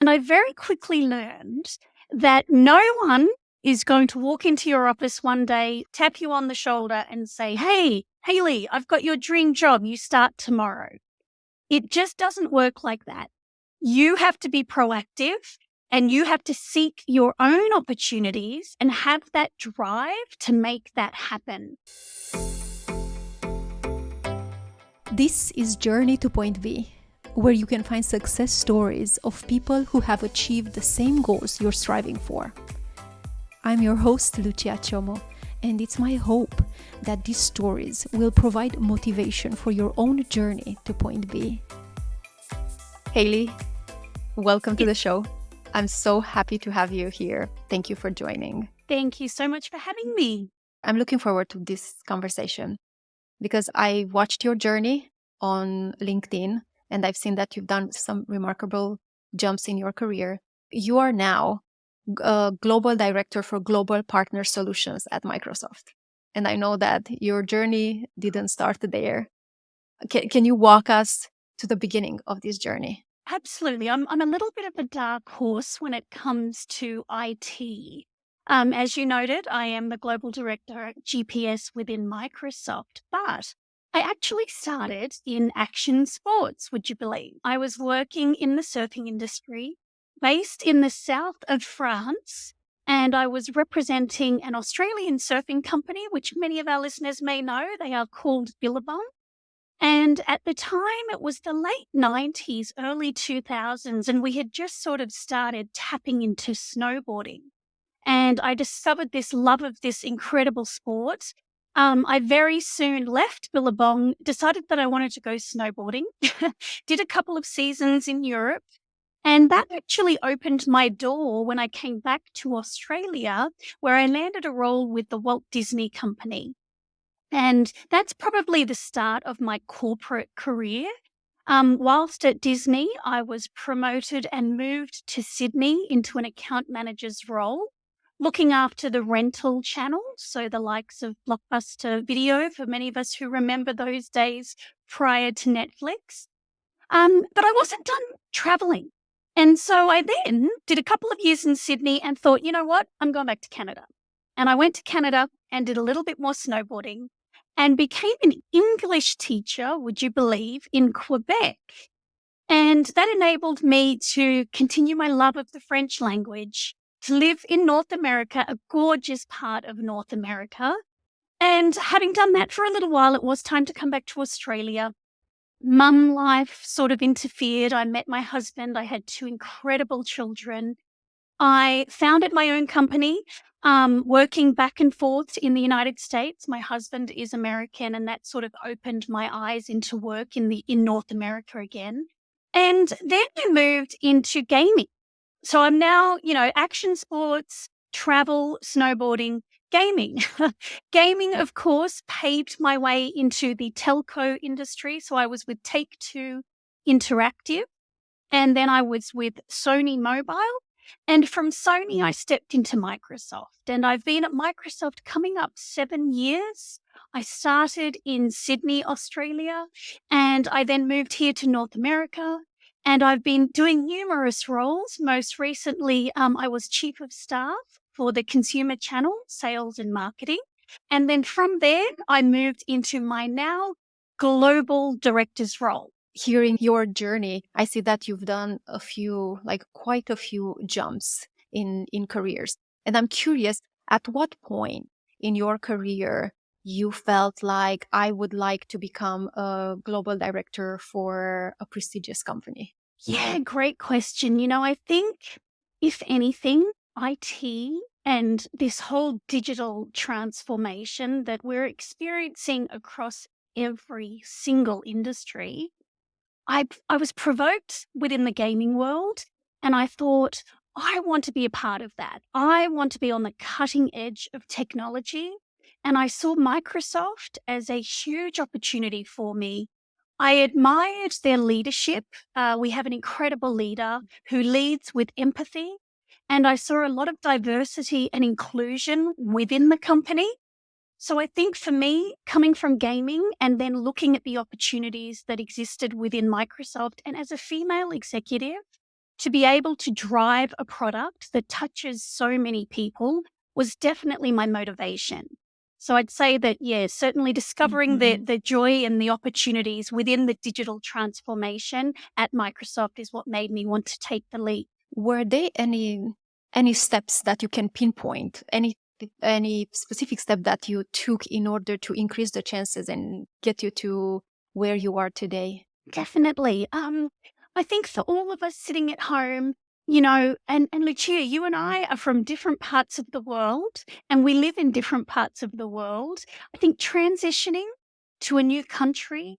And I very quickly learned that no one is going to walk into your office one day, tap you on the shoulder and say, "Hey, Hayley, I've got your dream job. You start tomorrow." It just doesn't work like that. You have to be proactive and you have to seek your own opportunities and have that drive to make that happen. This is Journey to Point B, where you can find success stories of people who have achieved the same goals you're striving for. I'm your host, Lucia Csoma, and it's my hope that these stories will provide motivation for your own journey to Point B. Hayley, welcome to the show. I'm so happy to have you here. Thank you for joining. Thank you so much for having me. I'm looking forward to this conversation because I watched your journey on LinkedIn and I've seen that you've done some remarkable jumps in your career. You are now a global director for global partner solutions at Microsoft. And I know that your journey didn't start there. Can you walk us to the beginning of this journey? Absolutely. I'm a little bit of a dark horse when it comes to IT. As you noted, I am the global director at GPS within Microsoft, but I actually started in action sports, would you believe? I was working in the surfing industry based in the south of France, and I was representing an Australian surfing company, which many of our listeners may know. They are called Billabong. And at the time, it was the late 90s, early 2000s, and we had just sort of started tapping into snowboarding. And I discovered this love of this incredible sport. I very soon left Billabong, decided that I wanted to go snowboarding, did a couple of seasons in Europe, and that actually opened my door when I came back to Australia, where I landed a role with the Walt Disney Company. And that's probably the start of my corporate career. Whilst at Disney, I was promoted and moved to Sydney into an account manager's role, looking after the rental channel, so the likes of Blockbuster Video, for many of us who remember those days prior to Netflix. But I wasn't done traveling. And so I then did a couple of years in Sydney and thought, you know what, I'm going back to Canada. And I went to Canada and did a little bit more snowboarding and became an English teacher, would you believe, in Quebec. And that enabled me to continue my love of the French language, to live in North America, a gorgeous part of North America. And having done that for a little while, it was time to come back to Australia. Mum life sort of interfered. I met my husband. I had 2 incredible children. I founded my own company, working back and forth in the United States. My husband is American, and that sort of opened my eyes into work in North America again. And then I moved into gaming. So I'm now, action sports, travel, snowboarding, gaming. Gaming, of course, paved my way into the telco industry. So I was with Take-Two Interactive, and then I was with Sony Mobile. And from Sony, I stepped into Microsoft, and I've been at Microsoft coming up 7 years. I started in Sydney, Australia, and I then moved here to North America, and I've been doing numerous roles. Most recently, I was chief of staff for the consumer channel, sales and marketing. And then from there, I moved into my now global director's role. Hearing your journey, I see that you've done quite a few jumps in careers. And I'm curious, at what point in your career you felt like I would like to become a global director for a prestigious company? Yeah, great question. I think if anything, IT and this whole digital transformation that we're experiencing across every single industry, I was provoked within the gaming world, and I thought, I want to be a part of that. I want to be on the cutting edge of technology. And I saw Microsoft as a huge opportunity for me. I admired their leadership. We have an incredible leader who leads with empathy. And I saw a lot of diversity and inclusion within the company. So I think for me, coming from gaming and then looking at the opportunities that existed within Microsoft, and as a female executive, to be able to drive a product that touches so many people was definitely my motivation. So I'd say that, yeah, certainly discovering the joy and the opportunities within the digital transformation at Microsoft is what made me want to take the leap. Were there any steps that you can pinpoint? Any specific step that you took in order to increase the chances and get you to where you are today? Definitely. I think for all of us sitting at home, and Lucia, you and I are from different parts of the world and we live in different parts of the world. I think transitioning to a new country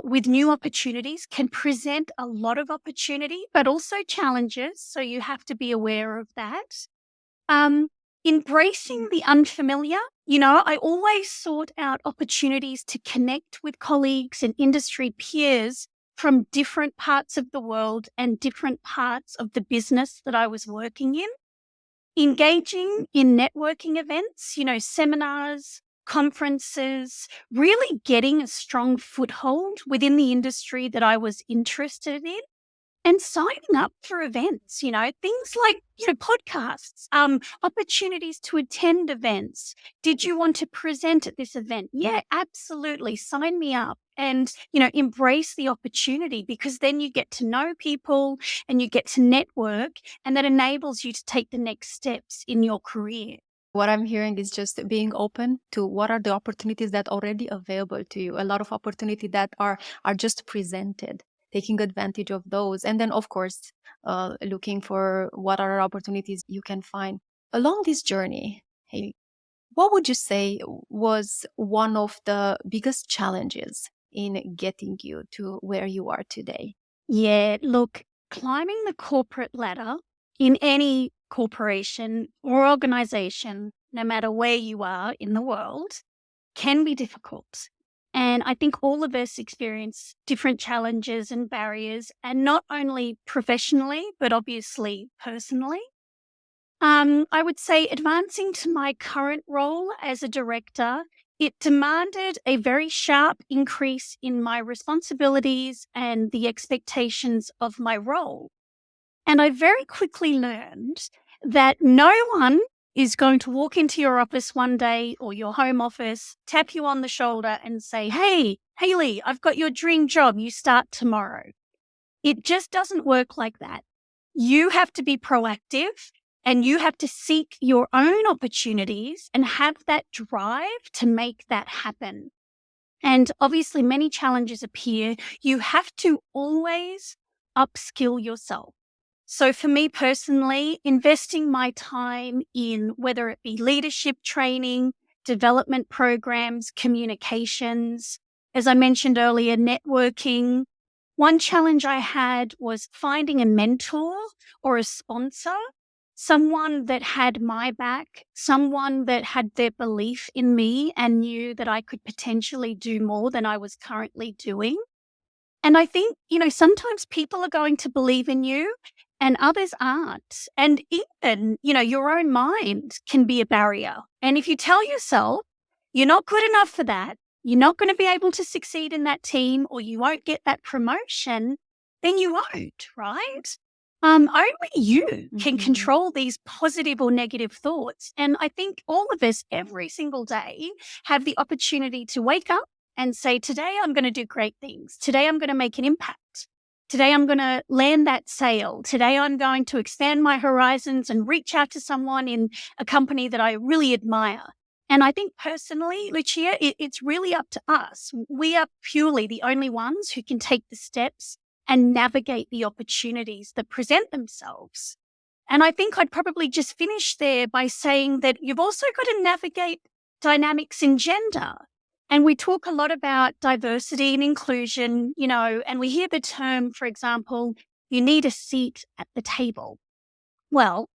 with new opportunities can present a lot of opportunity, but also challenges. So you have to be aware of that. Embracing the unfamiliar. I always sought out opportunities to connect with colleagues and industry peers from different parts of the world and different parts of the business that I was working in. Engaging in networking events, seminars, conferences, really getting a strong foothold within the industry that I was interested in. And signing up for events, things like, podcasts, opportunities to attend events. Did you want to present at this event? Yeah, absolutely. Sign me up and, embrace the opportunity, because then you get to know people and you get to network, and that enables you to take the next steps in your career. What I'm hearing is just being open to what are the opportunities that are already available to you. A lot of opportunity that are just presented, taking advantage of those. And then, of course, looking for what are opportunities you can find. Along this journey, Hayley, what would you say was one of the biggest challenges in getting you to where you are today? Yeah, look, climbing the corporate ladder in any corporation or organization, no matter where you are in the world, can be difficult. And I think all of us experience different challenges and barriers, and not only professionally, but obviously personally. I would say advancing to my current role as a director, it demanded a very sharp increase in my responsibilities and the expectations of my role. And I very quickly learned that no one is going to walk into your office one day or your home office, tap you on the shoulder and say, "Hey, Hayley, I've got your dream job. You start tomorrow." It just doesn't work like that. You have to be proactive and you have to seek your own opportunities and have that drive to make that happen. And obviously, many challenges appear. You have to always upskill yourself. So for me personally, investing my time in whether it be leadership training, development programs, communications, as I mentioned earlier, networking. One challenge I had was finding a mentor or a sponsor, someone that had my back, someone that had their belief in me and knew that I could potentially do more than I was currently doing. And I think, sometimes people are going to believe in you and others aren't. And even, your own mind can be a barrier. And if you tell yourself you're not good enough for that, you're not going to be able to succeed in that team, or you won't get that promotion, then you won't, right? Only you can control these positive or negative thoughts. And I think all of us every single day have the opportunity to wake up and say, today I'm going to do great things. Today I'm going to make an impact. Today I'm going to land that sale. Today I'm going to expand my horizons and reach out to someone in a company that I really admire. And I think personally, Lucia, it's really up to us. We are purely the only ones who can take the steps and navigate the opportunities that present themselves. And I think I'd probably just finish there by saying that you've also got to navigate dynamics in gender. And we talk a lot about diversity and inclusion, and we hear the term, for example, you need a seat at the table. Well,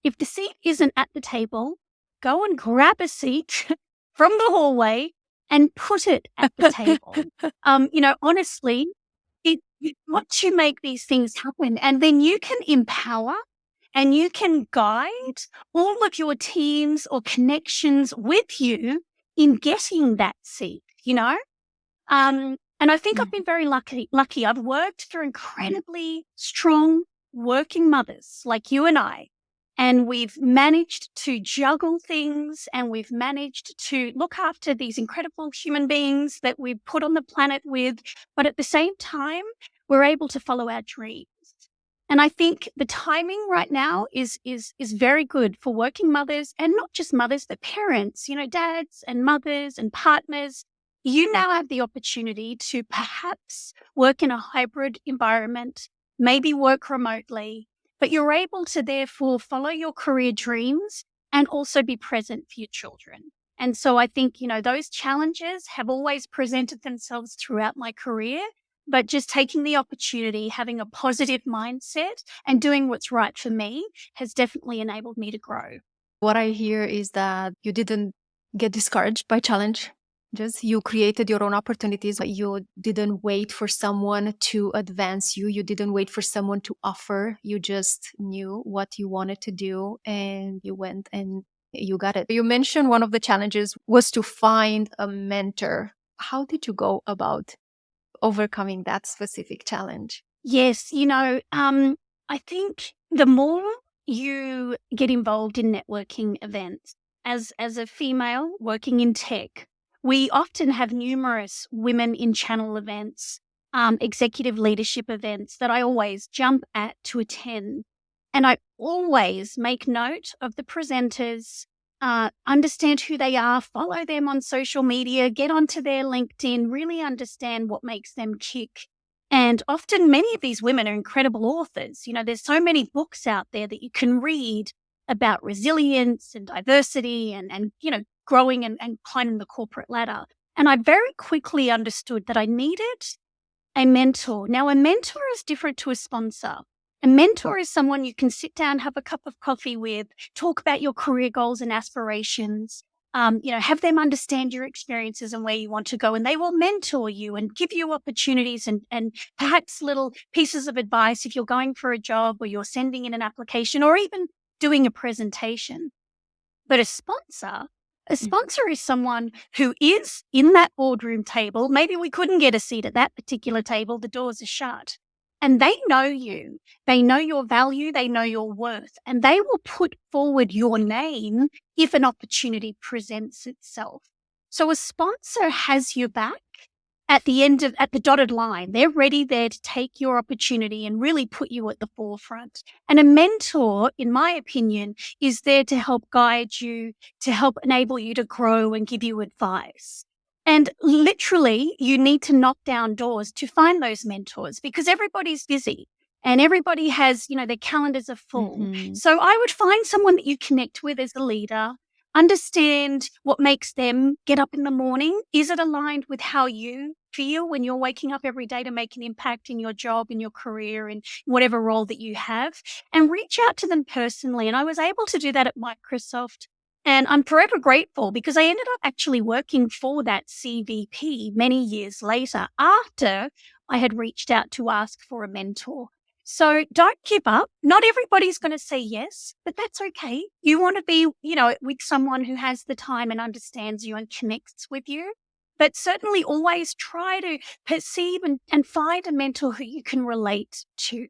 if the seat isn't at the table, go and grab a seat from the hallway and put it at the table. Honestly, you've got to make these things happen, and then you can empower and you can guide all of your teams or connections with you in getting that seat, and I think I've been very lucky. I've worked for incredibly strong working mothers like you and I, and we've managed to juggle things, and we've managed to look after these incredible human beings that we've put on the planet with, but at the same time, we're able to follow our dreams. And I think the timing right now is very good for working mothers, and not just mothers, but parents, dads and mothers and partners. You now have the opportunity to perhaps work in a hybrid environment, maybe work remotely, but you're able to therefore follow your career dreams and also be present for your children. And so I think, those challenges have always presented themselves throughout my career, but just taking the opportunity, having a positive mindset and doing what's right for me has definitely enabled me to grow. What I hear is that you didn't get discouraged by challenge. Just you created your own opportunities. You didn't wait for someone to advance you. You didn't wait for someone to offer. You just knew what you wanted to do and you went and you got it. You mentioned one of the challenges was to find a mentor. How did you go about overcoming that specific challenge? Yes, I think the more you get involved in networking events, as a female working in tech, we often have numerous women in channel events, executive leadership events that I always jump at to attend. And I always make note of the presenters, understand who they are, follow them on social media, get onto their LinkedIn, really understand what makes them tick. And often many of these women are incredible authors. There's so many books out there that you can read about resilience and diversity and growing and climbing the corporate ladder. And I very quickly understood that I needed a mentor. Now, a mentor is different to a sponsor. A mentor is someone you can sit down, have a cup of coffee with, talk about your career goals and aspirations, have them understand your experiences and where you want to go, and they will mentor you and give you opportunities and perhaps little pieces of advice if you're going for a job or you're sending in an application or even doing a presentation. But a sponsor is someone who is in that boardroom table. Maybe we couldn't get a seat at that particular table. The doors are shut. And they know you. They know your value. They know your worth. And they will put forward your name if an opportunity presents itself. So a sponsor has your back at the dotted line. They're ready there to take your opportunity and really put you at the forefront. And a mentor, in my opinion, is there to help guide you, to help enable you to grow and give you advice. And literally, you need to knock down doors to find those mentors because everybody's busy and everybody has, their calendars are full. Mm-hmm. So I would find someone that you connect with as a leader, understand what makes them get up in the morning. Is it aligned with how you feel when you're waking up every day to make an impact in your job, in your career, in whatever role that you have? And reach out to them personally. And I was able to do that at Microsoft. And I'm forever grateful because I ended up actually working for that CVP many years later after I had reached out to ask for a mentor. So don't give up. Not everybody's going to say yes, but that's okay. You want to be, with someone who has the time and understands you and connects with you. But certainly always try to perceive and find a mentor who you can relate to.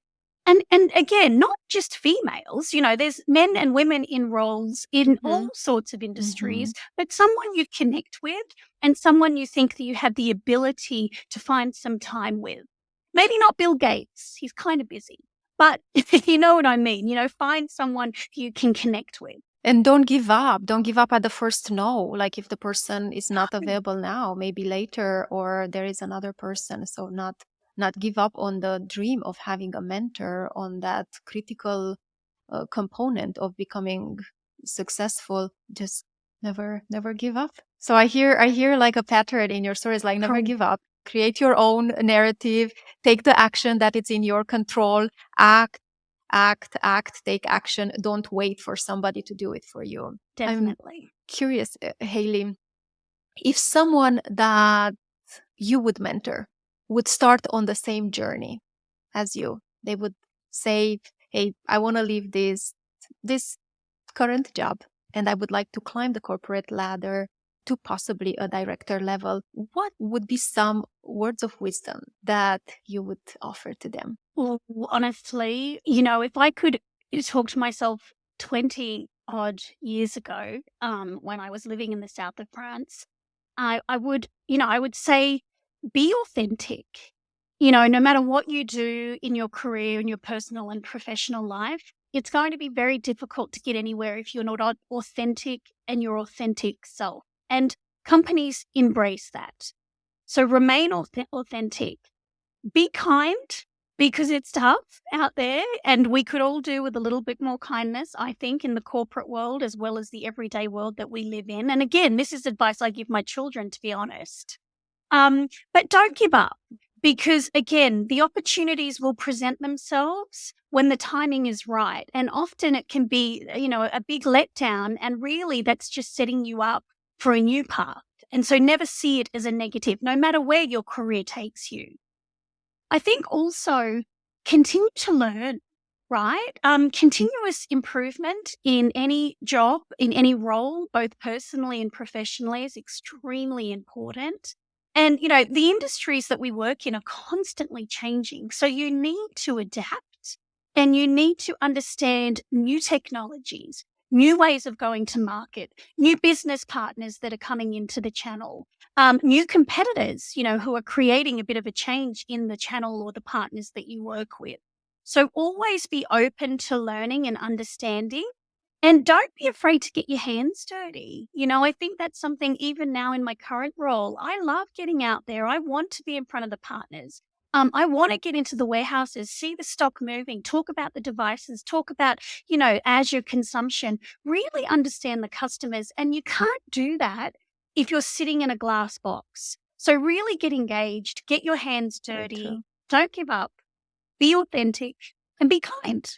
And again, not just females, there's men and women in roles in all sorts of industries, but someone you connect with and someone you think that you have the ability to find some time with. Maybe not Bill Gates, he's kind of busy, but you know what I mean, find someone you can connect with. And don't give up. Don't give up at the first no. Like if the person is not available now, maybe later, or there is another person. So not give up on the dream of having a mentor, on that critical component of becoming successful. Just never give up. So I hear like a pattern in your stories, like never give up. Create your own narrative. Take the action that it's in your control. Act, take action. Don't wait for somebody to do it for you. Definitely. I'm curious, Hayley, if someone that you would mentor would start on the same journey as you, they would say, hey, I want to leave this current job and I would like to climb the corporate ladder to possibly a director level. What would be some words of wisdom that you would offer to them? Ooh, honestly, if I could talk to myself 20 odd years ago, when I was living in the south of France, I would say be authentic. No matter what you do in your career, in your personal and professional life, it's going to be very difficult to get anywhere if you're not authentic and your authentic self. And companies embrace that. So remain authentic. Be kind because it's tough out there, and we could all do with a little bit more kindness, I think, in the corporate world as well as the everyday world that we live in. And again, this is advice I give my children, to be honest. But don't give up because, again, the opportunities will present themselves when the timing is right. And often it can be, a big letdown, and really that's just setting you up for a new path. And so never see it as a negative, no matter where your career takes you. I think also continue to learn, right? Continuous improvement in any job, in any role, both personally and professionally, is extremely important. And, the industries that we work in are constantly changing. So you need to adapt and you need to understand new technologies, new ways of going to market, new business partners that are coming into the channel. New competitors, who are creating a bit of a change in the channel or the partners that you work with. So always be open to learning and understanding, and don't be afraid to get your hands dirty. I think that's something even now in my current role. I love getting out there. I want to be in front of the partners. I want to get into the warehouses, see the stock moving, talk about the devices, talk about, Azure consumption, really understand the customers. And you can't do that if you're sitting in a glass box. So really get engaged, get your hands Very dirty, true. don't give up, be authentic, and be kind.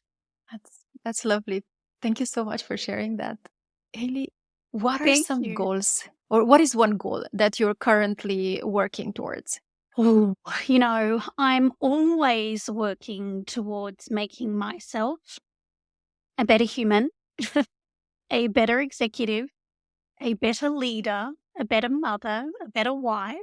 That's lovely. Thank you so much for sharing that. Hayley, what are Thank some you. goals, or what is one goal that you're currently working towards? Oh, I'm always working towards making myself a better human, a better executive, a better leader, a better mother, a better wife.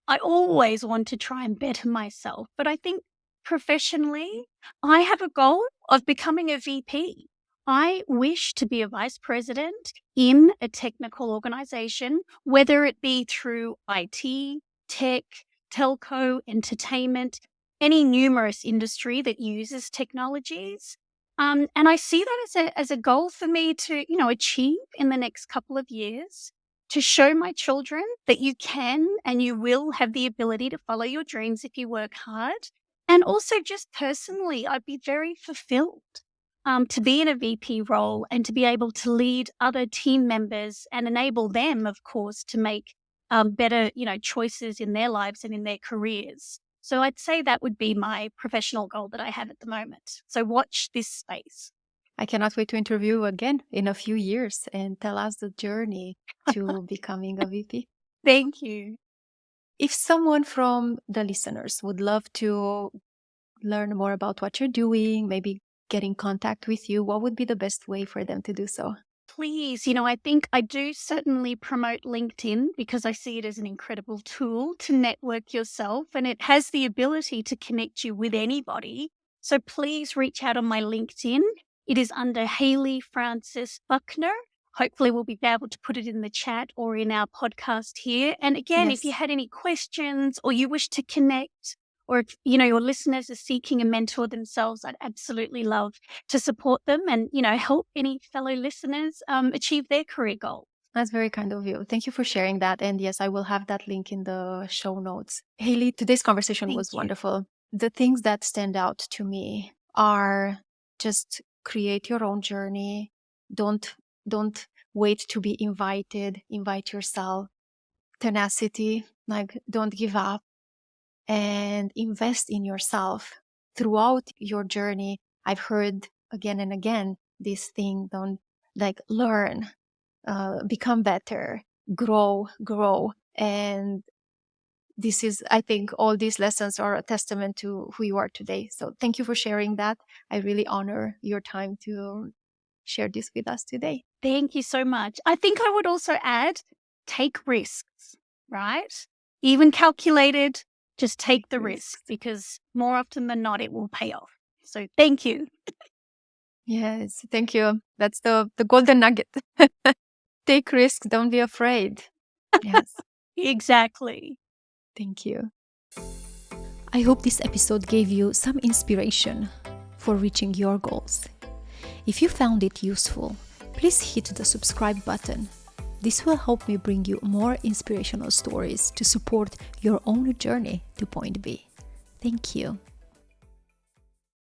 I always want to try and better myself. But I think professionally, I have a goal of becoming a VP. I wish to be a vice president in a technical organization, whether it be through IT, tech, telco, entertainment, any numerous industry that uses technologies. And I see that as a goal for me to, achieve in the next couple of years, to show my children that you can and you will have the ability to follow your dreams if you work hard. And also just personally, I'd be very fulfilled to be in a VP role and to be able to lead other team members and enable them, of course, to make better, choices in their lives and in their careers. So I'd say that would be my professional goal that I have at the moment. So watch this space. I cannot wait to interview you again in a few years and tell us the journey to becoming a VP. Thank you. If someone from the listeners would love to learn more about what you're doing, maybe get in contact with you, what would be the best way for them to do so? Please, I think I do certainly promote LinkedIn because I see it as an incredible tool to network yourself, and it has the ability to connect you with anybody. So please reach out on my LinkedIn. It is under Hayley Francis Buckner. Hopefully we'll be able to put it in the chat or in our podcast here. And again, if you Yes. had any questions or you wish to connect, or if, your listeners are seeking a mentor themselves, I'd absolutely love to support them and, help any fellow listeners achieve their career goal. That's very kind of you. Thank you for sharing that. And yes, I will have that link in the show notes. Hayley, today's conversation Thank was you. wonderful. The things that stand out to me are just create your own journey. Don't wait to be invited. Invite yourself. Tenacity, like don't give up, and invest in yourself throughout your journey. I've heard again and again this thing, don't learn, become better, grow. And this is, I think, all these lessons are a testament to who you are today. So thank you for sharing that. I really honor your time to share this with us today. Thank you so much. I think I would also add, take risks, right? Even calculated, Just take the Yes. risk, because more often than not, it will pay off. So thank you. Yes, thank you. That's the golden nugget. Take risks, don't be afraid. Yes, Exactly. thank you. I hope this episode gave you some inspiration for reaching your goals. If you found it useful, please hit the subscribe button. This will help me bring you more inspirational stories to support your own journey to point B. Thank you.